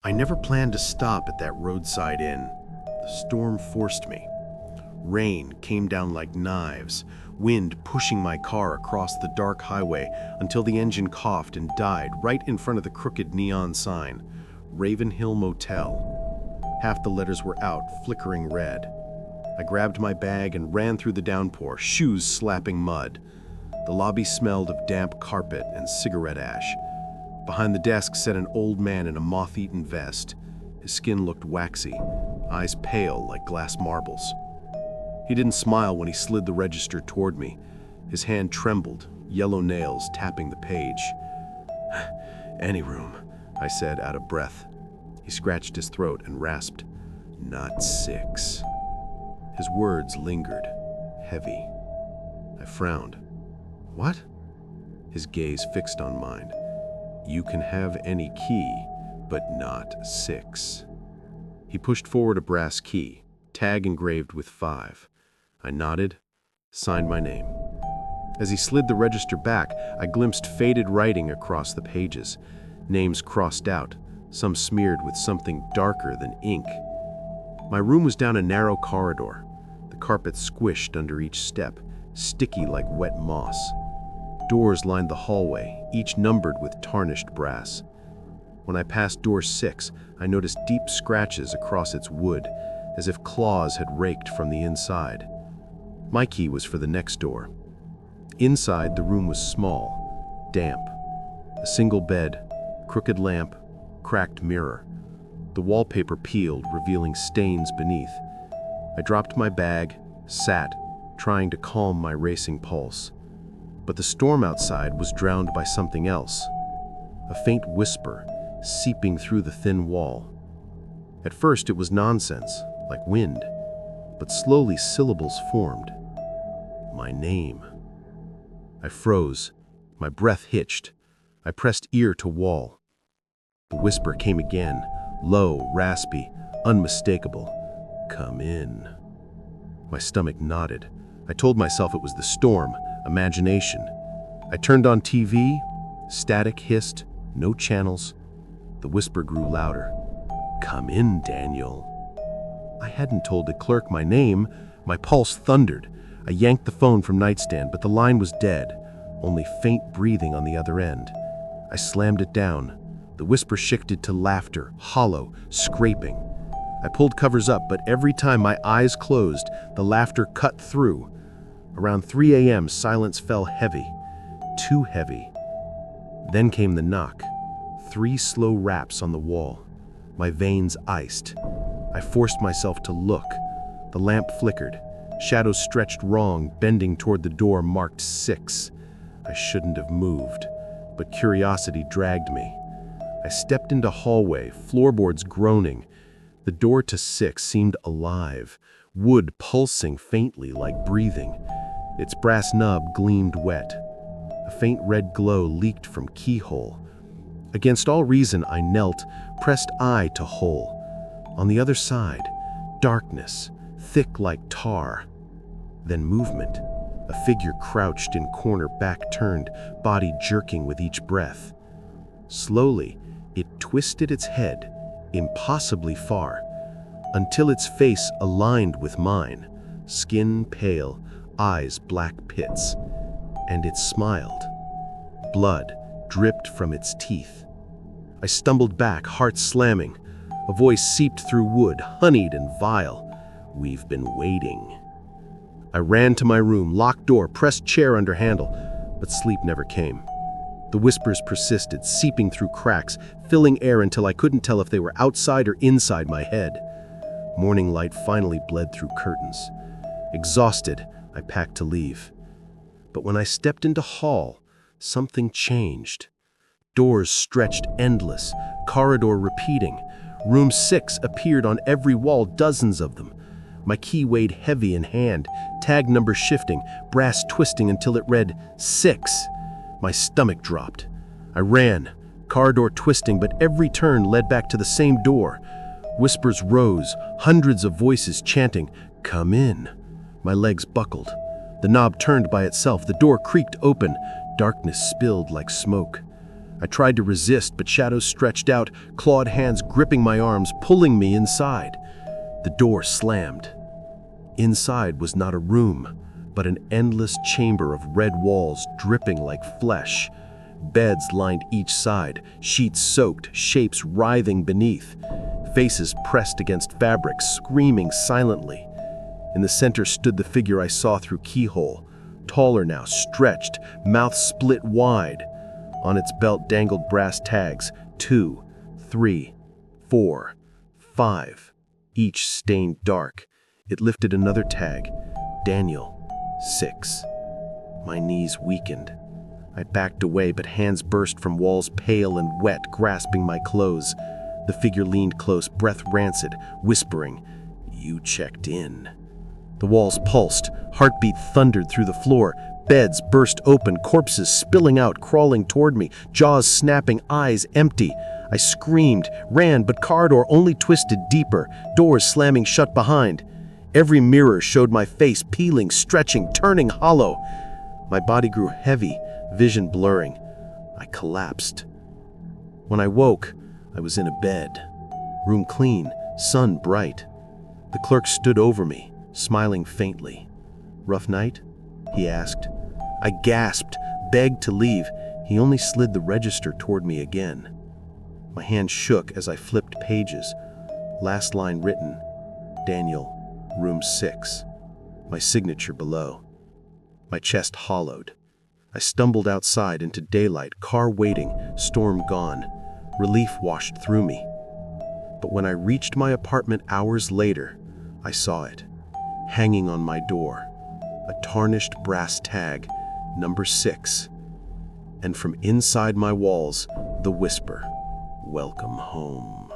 I never planned to stop at that roadside inn. The storm forced me. Rain came down like knives, wind pushing my car across the dark highway until the engine coughed and died right in front of the crooked neon sign, Ravenhill Motel. Half the letters were out, flickering red. I grabbed my bag and ran through the downpour, shoes slapping mud. The lobby smelled of damp carpet and cigarette ash. Behind the desk sat an old man in a moth-eaten vest. His skin looked waxy, eyes pale like glass marbles. He didn't smile when he slid the register toward me. His hand trembled, yellow nails tapping the page. "Any room," I said, out of breath. He scratched his throat and rasped, "Not 6." His words lingered, heavy. I frowned. "What?" His gaze fixed on mine. "You can have any key, but not 6. He pushed forward a brass key, tag engraved with 5. I nodded, signed my name. As he slid the register back, I glimpsed faded writing across the pages, names crossed out, some smeared with something darker than ink. My room was down a narrow corridor, the carpet squished under each step, sticky like wet moss. Doors lined the hallway, each numbered with tarnished brass. When I passed door 6, I noticed deep scratches across its wood, as if claws had raked from the inside. My key was for the next door. Inside, the room was small, damp. A single bed, crooked lamp, cracked mirror. The wallpaper peeled, revealing stains beneath. I dropped my bag, sat, trying to calm my racing pulse. But the storm outside was drowned by something else. A faint whisper, seeping through the thin wall. At first it was nonsense, like wind, but slowly syllables formed. My name. I froze, my breath hitched. I pressed ear to wall. The whisper came again, low, raspy, unmistakable. "Come in." My stomach knotted. I told myself it was the storm, imagination. I turned on TV, static hissed, no channels. The whisper grew louder. "Come in, Daniel." I hadn't told the clerk my name. My pulse thundered. I yanked the phone from nightstand, but the line was dead, only faint breathing on the other end. I slammed it down. The whisper shifted to laughter, hollow, scraping. I pulled covers up, but every time my eyes closed, the laughter cut through. Around 3 a.m., silence fell heavy, too heavy. Then came the knock. 3 slow raps on the wall. My veins iced. I forced myself to look. The lamp flickered. Shadows stretched wrong, bending toward the door marked 6. I shouldn't have moved, but curiosity dragged me. I stepped into hallway, floorboards groaning. The door to 6 seemed alive, wood pulsing faintly like breathing. Its brass nub gleamed wet. A faint red glow leaked from keyhole. Against all reason, I knelt, pressed eye to hole. On the other side, darkness, thick like tar. Then movement. A figure crouched in corner, back turned, body jerking with each breath. Slowly, it twisted its head, impossibly far, until its face aligned with mine, skin pale, eyes black pits. And it smiled. Blood dripped from its teeth. I stumbled back, heart slamming. A voice seeped through wood, honeyed and vile. "We've been waiting." I ran to my room, locked door, pressed chair under handle, but sleep never came. The whispers persisted, seeping through cracks, filling air until I couldn't tell if they were outside or inside my head. Morning light finally bled through curtains. Exhausted, I packed to leave. But when I stepped into hall, something changed. Doors stretched endless, corridor repeating. Room 6 appeared on every wall, dozens of them. My key weighed heavy in hand, tag number shifting, brass twisting until it read 6. My stomach dropped. I ran, corridor twisting, but every turn led back to the same door. Whispers rose, hundreds of voices chanting, "Come in." My legs buckled. The knob turned by itself, the door creaked open, darkness spilled like smoke. I tried to resist, but shadows stretched out, clawed hands gripping my arms, pulling me inside. The door slammed. Inside was not a room, but an endless chamber of red walls dripping like flesh. Beds lined each side, sheets soaked, shapes writhing beneath. Faces pressed against fabric, screaming silently. In the center stood the figure I saw through keyhole, taller now, stretched, mouth split wide. On its belt dangled brass tags, 2, 3, 4, 5, each stained dark. It lifted another tag, Daniel, 6. My knees weakened. I backed away, but hands burst from walls pale and wet, grasping my clothes. The figure leaned close, breath rancid, whispering, "You checked in." The walls pulsed, heartbeat thundered through the floor. Beds burst open, corpses spilling out, crawling toward me, jaws snapping, eyes empty. I screamed, ran, but corridor only twisted deeper, doors slamming shut behind. Every mirror showed my face peeling, stretching, turning hollow. My body grew heavy, vision blurring. I collapsed. When I woke, I was in a bed. Room clean, sun bright. The clerk stood over me, smiling faintly. "Rough night?" he asked. I gasped, begged to leave. He only slid the register toward me again. My hand shook as I flipped pages. Last line written, Daniel, room 6. My signature below. My chest hollowed. I stumbled outside into daylight, car waiting, storm gone. Relief washed through me. But when I reached my apartment hours later, I saw it, hanging on my door. A tarnished brass tag, number 6. And from inside my walls, the whisper, "Welcome home."